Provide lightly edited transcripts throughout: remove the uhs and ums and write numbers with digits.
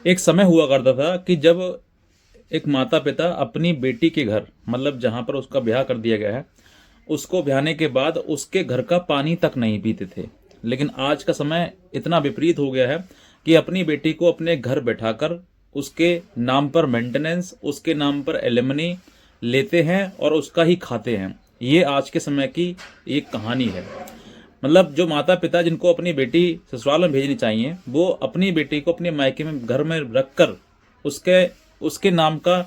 एक समय हुआ करता था कि जब एक माता पिता अपनी बेटी के घर, मतलब जहाँ पर उसका ब्याह कर दिया गया है, उसको ब्याहने के बाद उसके घर का पानी तक नहीं पीते थे। लेकिन आज का समय इतना विपरीत हो गया है कि अपनी बेटी को अपने घर बैठाकर उसके नाम पर मेंटेनेंस, उसके नाम पर एलिमनी लेते हैं और उसका ही खाते हैं। ये आज के समय की एक कहानी है। मतलब जो माता पिता जिनको अपनी बेटी ससुराल में भेजनी चाहिए, वो अपनी बेटी को अपने मायके में घर में रखकर उसके उसके नाम का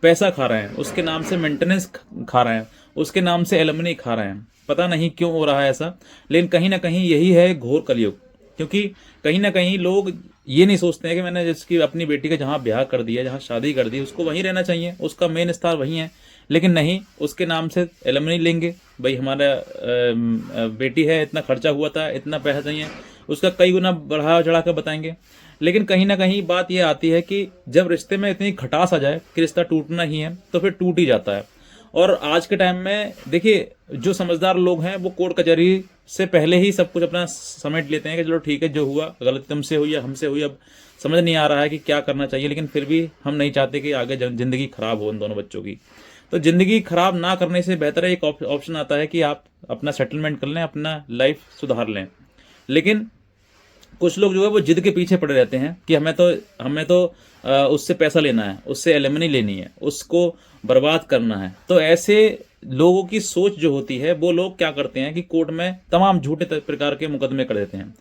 पैसा खा रहे हैं, उसके नाम से मेंटेनेंस खा रहे हैं, उसके नाम से एलमनी खा रहे हैं। पता नहीं क्यों हो रहा है ऐसा, लेकिन कहीं ना कहीं यही है घोर कलयुग। क्योंकि कहीं ना कहीं लोग ये नहीं सोचते हैं कि मैंने जिसकी अपनी बेटी का जहाँ ब्याह कर दिया, जहाँ शादी कर दी, उसको वहीं रहना चाहिए, उसका मेन स्थान वहीं है। लेकिन नहीं, उसके नाम से एलमनी लेंगे। भाई हमारा बेटी है, इतना खर्चा हुआ था, इतना पैसा चाहिए, उसका कई गुना बढ़ा चढ़ा कर बताएंगे। लेकिन कहीं ना कहीं बात यह आती है कि जब रिश्ते में इतनी खटास आ जाए कि रिश्ता टूटना ही है, तो फिर टूट ही जाता है। और आज के टाइम में देखिए, जो समझदार लोग हैं वो कोर्ट कचहरी से पहले ही सब कुछ अपना समेट लेते हैं कि चलो ठीक है, जो हुआ गलती तुमसे हुई या हमसे हुई, अब समझ नहीं आ रहा है कि क्या करना चाहिए। लेकिन फिर भी हम नहीं चाहते कि आगे जिंदगी खराब हो उन दोनों बच्चों की। तो जिंदगी खराब ना करने से बेहतर है एक ऑप्शन आता है कि आप अपना सेटलमेंट कर लें, अपना लाइफ सुधार लें। लेकिन कुछ लोग जो है वो जिद के पीछे पड़े रहते हैं कि हमें तो उससे पैसा लेना है, उससे एलिमनी लेनी है, उसको बर्बाद करना है। तो ऐसे लोगों की सोच जो होती है, वो लोग क्या करते हैं कि कोर्ट में तमाम झूठे प्रकार के मुकदमे कर देते हैं।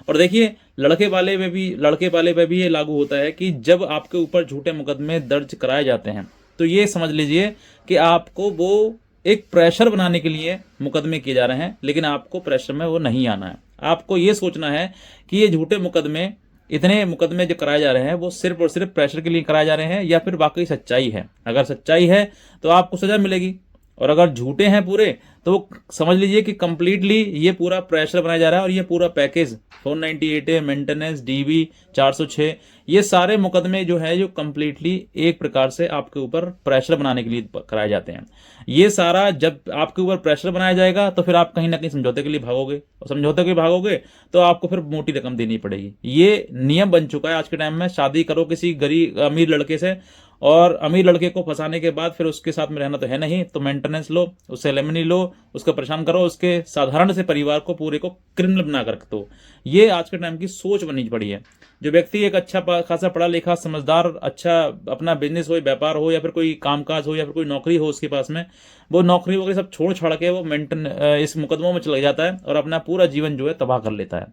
और देखिए, लड़के वाले में भी ये लागू होता है कि जब आपके ऊपर झूठे मुकदमे दर्ज कराए जाते हैं, तो ये समझ लीजिए कि आपको वो एक प्रेशर बनाने के लिए मुकदमे किए जा रहे हैं। लेकिन आपको प्रेशर में वो नहीं आना है। आपको ये सोचना है कि ये झूठे मुकदमे, इतने मुकदमे जो कराए जा रहे हैं, वो सिर्फ और सिर्फ प्रेशर के लिए कराए जा रहे हैं या फिर वाकई सच्चाई है। अगर सच्चाई है तो आपको सजा मिलेगी, और अगर झूठे हैं पूरे, तो वो समझ लीजिए कि कंप्लीटली ये पूरा प्रेशर बनाया जा रहा है। और ये पूरा पैकेज 498 है, मेंटेनेंस, डीबी 406, ये सारे मुकदमे जो है, जो कंप्लीटली एक प्रकार से आपके ऊपर प्रेशर बनाने के लिए कराए जाते हैं। ये सारा जब आपके ऊपर प्रेशर बनाया जाएगा, तो फिर आप कहीं ना कहीं समझौते के लिए भागोगे, और समझौते के लिए भागोगे तो आपको फिर मोटी रकम देनी पड़ेगी। ये नियम बन चुका है आज के टाइम में। शादी करो किसी गरीब अमीर लड़के से, और अमीर लड़के को फंसाने के बाद फिर उसके साथ में रहना तो है नहीं, तो मेंटेनेंस लो, उससे लेमनी लो, उसको परेशान करो, उसके साधारण से परिवार को पूरे को क्रिमिनल बना कर रख दो। ये आज के टाइम की सोच बनी पड़ी है। जो व्यक्ति एक अच्छा खासा पढ़ा लिखा, समझदार, अच्छा अपना बिजनेस हो, व्यापार हो, या फिर कोई कामकाज हो, या फिर कोई नौकरी हो उसके पास में, वो नौकरी वगैरह सब छोड़ छाड़ के वो इस मुकदमों में चला जाता है और अपना पूरा जीवन जो है तबाह कर लेता है।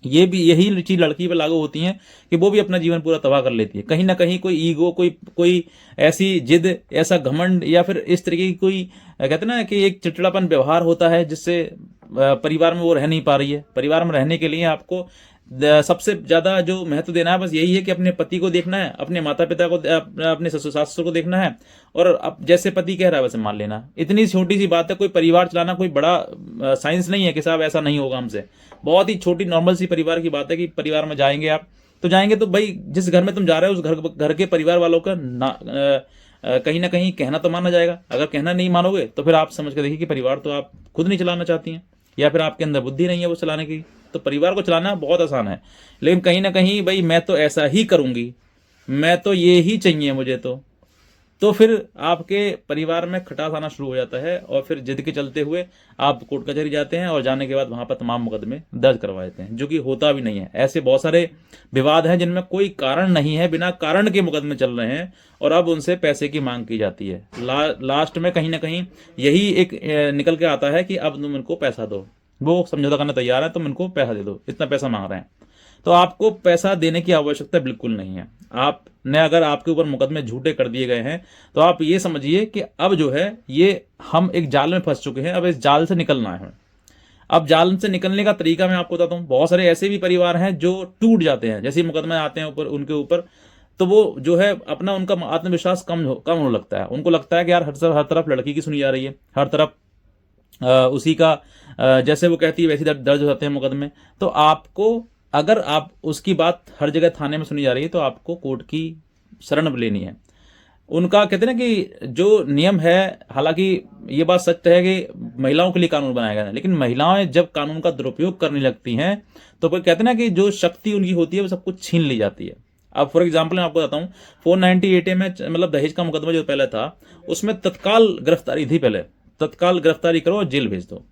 ये भी यही चीज लड़की पे लागू होती है कि वो भी अपना जीवन पूरा तबाह कर लेती है। कहीं ना कहीं कोई ईगो, कोई कोई ऐसी जिद, ऐसा घमंड, या फिर इस तरीके की कोई कहते हैं ना कि एक चिड़चिड़ापन व्यवहार होता है, जिससे परिवार में वो रह नहीं पा रही है। परिवार में रहने के लिए आपको सबसे ज्यादा जो महत्व देना है, बस यही है कि अपने पति को देखना है, अपने माता पिता को, अपने ससुर सासुर को देखना है, और अब जैसे पति कह रहा है वैसे मान लेना। इतनी छोटी सी बात है। कोई परिवार चलाना कोई बड़ा साइंस नहीं है कि साहब ऐसा नहीं होगा हमसे। बहुत ही छोटी नॉर्मल सी परिवार की बात है कि परिवार में जाएंगे आप, तो जाएंगे तो भाई जिस घर में तुम जा रहे हो, उस घर के परिवार वालों का कहीं ना कहीं कहना तो माना जाएगा। अगर कहना नहीं मानोगे तो फिर आप समझ के देखिए कि परिवार तो आप खुद नहीं चलाना चाहती हैं, या फिर आपके अंदर बुद्धि नहीं है वो चलाने की। तो परिवार को चलाना बहुत आसान है, लेकिन कहीं ना कहीं भाई मैं तो ऐसा ही करूंगी, मैं तो ये ही चाहिए मुझे, तो फिर आपके परिवार में खटास आना शुरू हो जाता है। और फिर जिद के चलते हुए आप कोर्ट कचहरी जाते हैं, और जाने के बाद वहां पर तमाम मुकदमे दर्ज करवा देते हैं, जो कि होता भी नहीं है। ऐसे बहुत सारे विवाद हैं जिनमें कोई कारण नहीं है, बिना कारण के मुकदमे चल रहे हैं, और अब उनसे पैसे की मांग की जाती है। लास्ट में कहीं ना कहीं यही एक निकल के आता है कि अब तुम इनको पैसा दो। वो समझौता करने तैयार है, तुम इनको पैसा दे दो, इतना पैसा मांग रहे हैं। तो आपको पैसा देने की आवश्यकता बिल्कुल नहीं है। आपने अगर आपके ऊपर मुकदमे झूठे कर दिए गए हैं, तो आप ये समझिए कि अब जो है ये हम एक जाल में फंस चुके हैं। अब इस जाल से निकलना है। अब जाल से निकलने का तरीका मैं आपको बताता हूँ। बहुत सारे ऐसे भी परिवार हैं जो टूट जाते हैं, जैसे मुकदमे आते हैं ऊपर उनके ऊपर, तो वो जो है अपना उनका आत्मविश्वास कम होने लगता है। उनको लगता है कि यार हर तरफ लड़की की सुनी जा रही है, हर तरफ उसी का जैसे वो कहती है वैसे दर्ज हो जाते हैं मुकदमे। तो आपको, अगर आप उसकी बात हर जगह थाने में सुनी जा रही है, तो आपको कोर्ट की शरण लेनी है। उनका कहते हैं ना कि जो नियम है, हालांकि ये बात सत्य है कि महिलाओं के लिए कानून बनाया गया है, लेकिन महिलाएं जब कानून का दुरुपयोग करने लगती हैं, तो कोई कहते हैं ना कि जो शक्ति उनकी होती है वो सब कुछ छीन ली जाती है। अब फॉर एग्जाम्पल मैं आपको बताता हूँ, 498A में मतलब दहेज का मुकदमा जो पहले था उसमें तत्काल गिरफ्तारी थी, पहले तत्काल गिरफ्तारी करो और जेल भेज दो।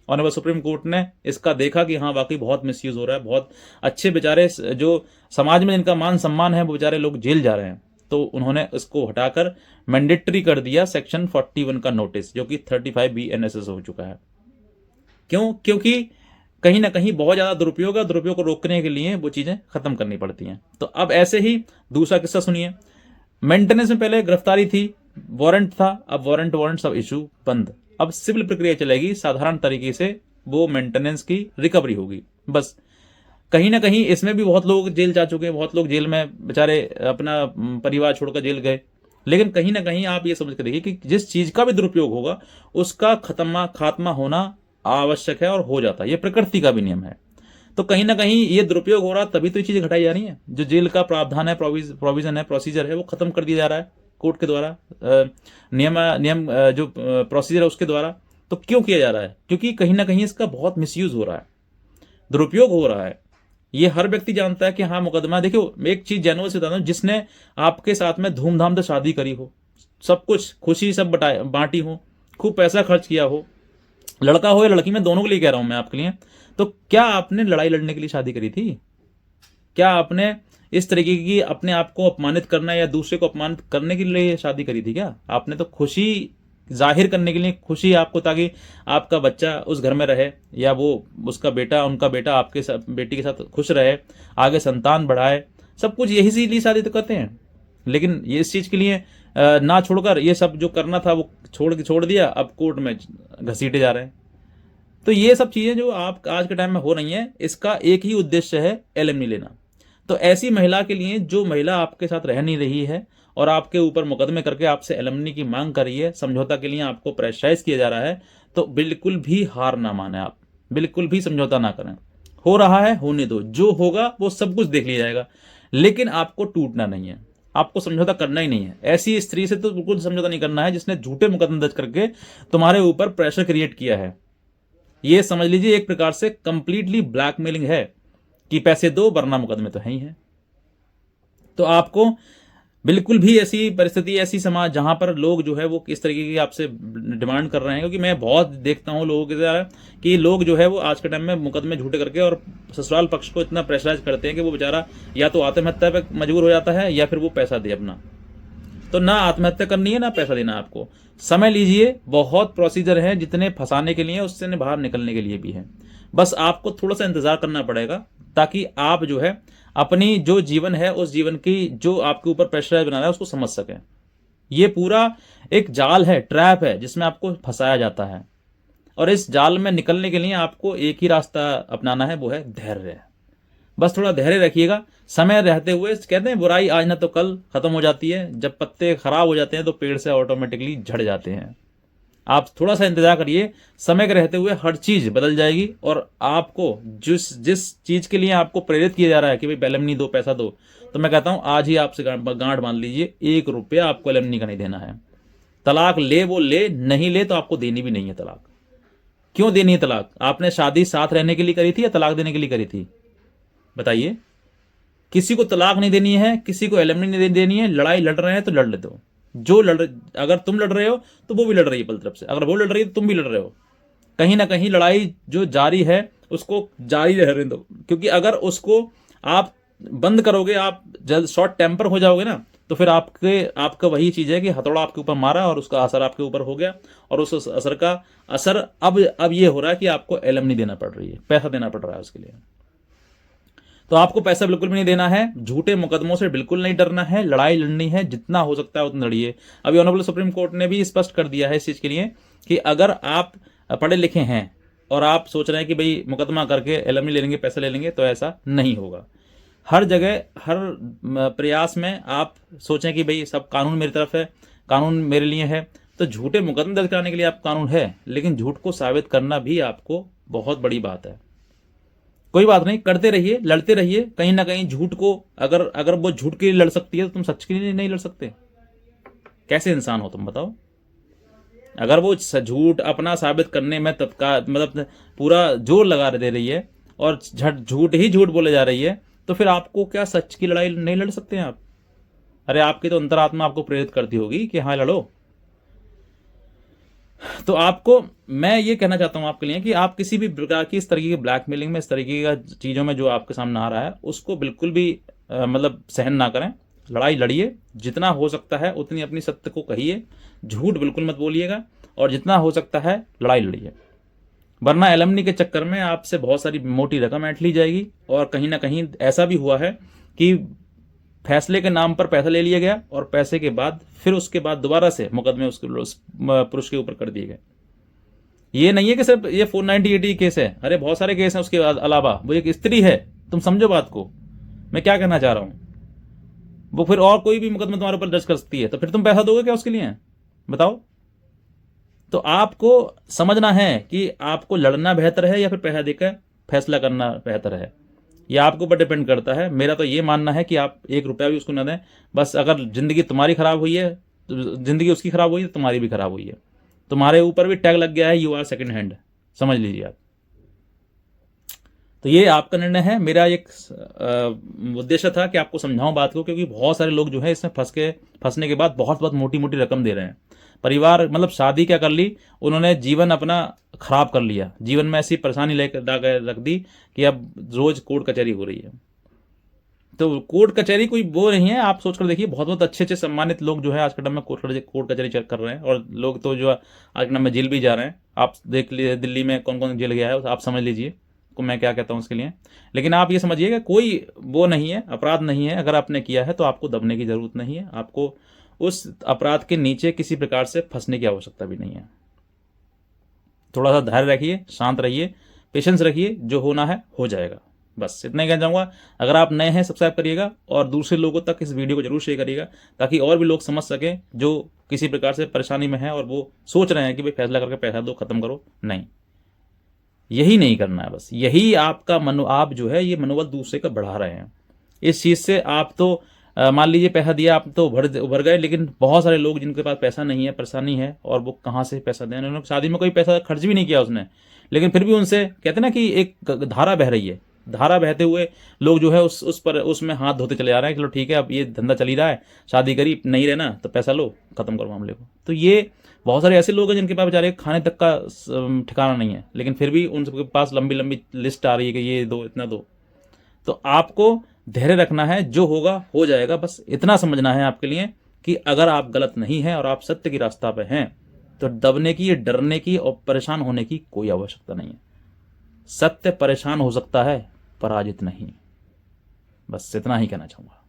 ऑनरेबल सुप्रीम कोर्ट ने इसका देखा कि हाँ वाकई बहुत मिसयूज हो रहा है, बहुत अच्छे बेचारे जो समाज में जिनका मान सम्मान है वो बेचारे लोग जेल जा रहे हैं, तो उन्होंने इसको हटाकर मैंडेटरी कर दिया सेक्शन 41 का नोटिस, जो कि 35B NSS हो चुका है। क्यों? क्योंकि कहीं ना कहीं बहुत ज़्यादा दुरुपयोग है, दुरुपयोग को रोकने के लिए वो चीज़ें खत्म करनी पड़ती हैं। तो अब ऐसे ही दूसरा किस्सा सुनिए। मेंटेनेंस में पहले गिरफ्तारी थी, वारंट था, अब वारंट सब इशू बंद। अब सिविल प्रक्रिया चलेगी, साधारण तरीके से वो मेंटेनेंस की रिकवरी होगी बस। कहीं ना कहीं इसमें भी बहुत लोग जेल जा चुके हैं, बहुत लोग जेल में बेचारे अपना परिवार छोड़कर जेल गए, लेकिन कहीं ना कहीं आप ये समझ कर देखिए कि जिस चीज का भी दुरुपयोग होगा उसका खात्मा होना आवश्यक है और हो जाता है, ये प्रकृति का भी नियम है। तो कहीं ना कहीं ये दुरुपयोग हो रहा, तभी तो ये चीजें घटाई जा रही हैं। जो जेल का प्रावधान है, प्रोविजन है, प्रोसीजर है, वो खत्म कर दिया जा रहा है कोर्ट के द्वारा, नियम जो प्रोसीजर है उसके द्वारा। तो क्यों किया जा रहा है? क्योंकि कहीं ना कहीं इसका बहुत मिसयूज हो रहा है, दुरुपयोग हो रहा है। ये हर व्यक्ति जानता है कि हाँ मुकदमा, देखियो एक चीज जेन्युइन से बताता हूँ, जिसने आपके साथ में धूमधाम से शादी करी हो, सब कुछ खुशी सब बांटी हो, खूब पैसा खर्च किया हो, लड़का हो या लड़की, मैं दोनों के लिए कह रहा हूं मैं आपके लिए, तो क्या आपने लड़ाई लड़ने के लिए शादी करी थी? क्या आपने इस तरीके की अपने आप को अपमानित करना या दूसरे को अपमानित करने के लिए शादी करी थी? क्या आपने तो खुशी जाहिर करने के लिए, खुशी आपको, ताकि आपका बच्चा उस घर में रहे या वो उसका बेटा, उनका बेटा आपके साथ, बेटी के साथ खुश रहे, आगे संतान बढ़ाए, सब कुछ यही से लिए शादी तो करते हैं। लेकिन ये इस चीज के लिए ना छोड़कर ये सब जो करना था वो छोड़ दिया, अब कोर्ट में घसीटे जा रहे हैं। तो ये सब चीजें जो आप आज के टाइम में हो रही हैं, इसका एक ही उद्देश्य है, एलिमनी लेना। तो ऐसी महिला के लिए, जो महिला आपके साथ रह नहीं रही है और आपके ऊपर मुकदमे करके आपसे एलिमनी की मांग कर रही है, समझौता के लिए आपको प्रेशराइज किया जा रहा है, तो बिल्कुल भी हार ना माने आप, बिल्कुल भी समझौता ना करें। हो रहा है होने दो, जो होगा वो सब कुछ देख लिया जाएगा, लेकिन आपको टूटना नहीं है, आपको समझौता करना ही नहीं है। ऐसी स्त्री से तो बिल्कुल समझौता नहीं करना है जिसने झूठे मुकदमे दर्ज करके तुम्हारे ऊपर प्रेशर क्रिएट किया है। ये समझ लीजिए एक प्रकार से कंप्लीटली ब्लैकमेलिंग है कि पैसे दो वरना मुकदमे तो है ही है। तो आपको बिल्कुल भी ऐसी परिस्थिति, ऐसी समाज जहां पर लोग जो है वो किस तरीके की आपसे डिमांड कर रहे हैं, क्योंकि मैं बहुत देखता हूं लोगों के द्वारा कि लोग जो है वो आज के टाइम में मुकदमे झूठे करके और ससुराल पक्ष को इतना प्रेशराइज करते हैं कि वो बेचारा या तो आत्महत्या पे मजबूर हो जाता है या फिर वो पैसा दे अपना। तो ना आत्महत्या करनी है ना पैसा देना, आपको समय लीजिए, बहुत प्रोसीजर है, जितने फंसाने के लिए उससे बाहर निकलने के लिए भी है। बस आपको थोड़ा सा इंतजार करना पड़ेगा, ताकि आप जो है अपनी जो जीवन है उस जीवन की जो आपके ऊपर प्रेशराइज बना रहा है उसको समझ सकें। ये पूरा एक जाल है, ट्रैप है, जिसमें आपको फंसाया जाता है, और इस जाल में निकलने के लिए आपको एक ही रास्ता अपनाना है, वो है धैर्य। बस थोड़ा धैर्य रखिएगा, समय रहते हुए। कहते हैं बुराई आज ना तो कल खत्म हो जाती है, जब पत्ते खराब हो जाते हैं तो पेड़ से ऑटोमेटिकली झड़ जाते हैं। आप थोड़ा सा इंतजार करिए, समय के रहते हुए हर चीज बदल जाएगी, और आपको जिस चीज के लिए आपको प्रेरित किया जा रहा है कि भाई एलिमनी दो, पैसा दो, तो मैं कहता हूं आज ही आपसे गांठ बांध लीजिए, 1 रुपया आपको एलिमनी का नहीं देना है। तलाक ले वो ले, नहीं ले तो आपको देनी भी नहीं है तलाक। क्यों देनी है तलाक? आपने शादी साथ रहने के लिए करी थी या तलाक देने के लिए करी थी? बताइए। किसी को तलाक नहीं देनी है, किसी को एलिमनी नहीं देनी है। लड़ाई लड़ रहे हैं तो लड़ लेते हो, जो अगर तुम लड़ रहे हो तो वो भी लड़ रही है अपनी तरफ से, अगर वो लड़ रही है तो तुम भी लड़ रहे हो। कहीं ना कहीं लड़ाई जो जारी है उसको जारी रहने दो, क्योंकि अगर उसको आप बंद करोगे, आप जल्द शॉर्ट टेम्पर हो जाओगे ना, तो फिर आपका वही चीज है कि हथौड़ा आपके ऊपर मारा और उसका असर आपके ऊपर हो गया, और उस असर का असर अब ये हो रहा है कि आपको एलिमनी देना पड़ रही है, पैसा देना पड़ रहा है उसके लिए। तो आपको पैसा बिल्कुल भी नहीं देना है, झूठे मुकदमों से बिल्कुल नहीं डरना है, लड़ाई लड़नी है, जितना हो सकता है उतना लड़िए। अभी ऑनरेबल सुप्रीम कोर्ट ने भी स्पष्ट कर दिया है इस चीज के लिए कि अगर आप पढ़े लिखे हैं और आप सोच रहे हैं कि भाई मुकदमा करके एलिमनी ले लेंगे, पैसा ले लेंगे, तो ऐसा नहीं होगा। हर जगह, हर प्रयास में आप सोचें कि भाई सब कानून मेरी तरफ है, कानून मेरे लिए है, तो झूठे मुकदमे दर्ज कराने के लिए आप कानून है, लेकिन झूठ को साबित करना भी आपको बहुत बड़ी बात है। कोई बात नहीं, करते रहिए, लड़ते रहिए। कहीं ना कहीं झूठ को, अगर वो झूठ के लिए लड़ सकती है तो तुम सच के लिए नहीं लड़ सकते? कैसे इंसान हो तुम, बताओ? अगर वो झूठ अपना साबित करने में तत्काल मतलब पूरा जोर लगा दे रही है और झूठ ही झूठ बोले जा रही है, तो फिर आपको क्या सच की लड़ाई नहीं लड़ सकते हैं आप? अरे आपकी तो अंतरात्मा आपको प्रेरित करती होगी कि हाँ लड़ो। तो आपको मैं ये कहना चाहता हूं आपके लिए कि आप किसी भी प्रकार की इस तरीके की ब्लैकमेलिंग में, इस तरीके का चीज़ों में जो आपके सामने आ रहा है उसको बिल्कुल भी मतलब सहन ना करें। लड़ाई लड़िए, जितना हो सकता है उतनी अपनी सत्य को कहिए, झूठ बिल्कुल मत बोलिएगा, और जितना हो सकता है लड़ाई लड़िए। वरना एलमनी के चक्कर में आपसे बहुत सारी मोटी रकम ऐंठ ली जाएगी, और कहीं ना कहीं ऐसा भी हुआ है कि फैसले के नाम पर पैसा ले लिया गया और पैसे के बाद फिर उसके बाद दोबारा से मुकदमे उस पुरुष के ऊपर कर दिए गए। ये नहीं है कि सिर्फ ये 490 केस है, अरे बहुत सारे केस हैं उसके अलावा। वो एक स्त्री है, तुम समझो बात को, मैं क्या कहना चाह रहा हूं। वो फिर और कोई भी मुकदमा तुम्हारे ऊपर दर्ज कर सकती है, तो फिर तुम पैसा दोगे क्या उसके लिए? बताओ। तो आपको समझना है कि आपको लड़ना बेहतर है या फिर पैसा देकर फैसला करना बेहतर है। यह आपके ऊपर डिपेंड करता है। मेरा तो ये मानना है कि आप 1 रुपया भी उसको न दें। बस अगर जिंदगी तुम्हारी खराब हुई है तो जिंदगी उसकी खराब हुई है, तो तुम्हारी भी खराब हुई है। तुम्हारे ऊपर भी टैग लग गया है, यू आर सेकंड हैंड, समझ लीजिए आप। तो ये आपका निर्णय है। मेरा एक उद्देश्य था कि आपको समझाऊं बात को, क्योंकि बहुत सारे लोग जो है इसमें फंसने के बाद बहुत बहुत मोटी मोटी रकम दे रहे हैं। परिवार मतलब शादी क्या कर ली उन्होंने, जीवन अपना खराब कर लिया, जीवन में ऐसी परेशानी लेकर रख दी कि अब रोज कोर्ट कचहरी हो रही है। तो कोर्ट कचहरी कोई वो नहीं है, आप सोच कर देखिए। बहुत बहुत अच्छे अच्छे सम्मानित लोग जो है आज के टाइम में कोर्ट कचहरी चेक कर रहे हैं, और लोग तो जो आज के टाइम में जेल भी जा रहे हैं। आप देख लीजिए दिल्ली में कौन कौन जेल गया है, आप समझ लीजिए को मैं क्या कहता हूँ उसके लिए। लेकिन आप ये समझिएगा कोई वो नहीं है, अपराध नहीं है। अगर आपने किया है तो आपको दबने की जरूरत नहीं है, आपको उस अपराध के नीचे किसी प्रकार से फंसने की आवश्यकता भी नहीं है। थोड़ा सा धैर्य रखिए, शांत रहिए, पेशेंस रखिए, जो होना है हो जाएगा। बस इतना ही कहना चाहूँगा। अगर आप नए हैं सब्सक्राइब करिएगा, और दूसरे लोगों तक इस वीडियो को जरूर शेयर करिएगा, ताकि और भी लोग समझ सकें जो किसी प्रकार से परेशानी में है और वो सोच रहे हैं कि भाई फैसला करके पैसा दो, खत्म करो। नहीं, यही नहीं करना है। बस यही आपका आप जो है ये मनोबल दूसरे का बढ़ा रहे हैं। इस चीज़ से आप तो मान लीजिए पैसा दिया, आप तो उभर गए, लेकिन बहुत सारे लोग जिनके पास पैसा नहीं है, परेशानी है, और वो कहाँ से पैसा दें। उन्होंने शादी में कोई पैसा खर्च भी नहीं किया उसने, लेकिन फिर भी उनसे कहते ना कि एक धारा बह रही है, धारा बहते हुए लोग जो है उस पर उसमें हाथ धोते चले जा रहे हैं। चलो ठीक है, अब ये धंधा चल ही रहा है, शादी करी नहीं रहना तो पैसा लो, खत्म करो मामले को। तो ये बहुत सारे ऐसे लोग हैं जिनके पास बेचारे खाने तक का ठिकाना नहीं है, लेकिन फिर भी उन सबके पास लंबी लंबी लिस्ट आ रही है कि ये दो, इतना दो। तो आपको धैर्य रखना है, जो होगा हो जाएगा। बस इतना समझना है आपके लिए कि अगर आप गलत नहीं हैं और आप सत्य की रास्ता पे हैं, तो दबने की, डरने की और परेशान होने की कोई आवश्यकता नहीं है। सत्य परेशान हो सकता है, पराजित नहीं। बस इतना ही कहना चाहूंगा।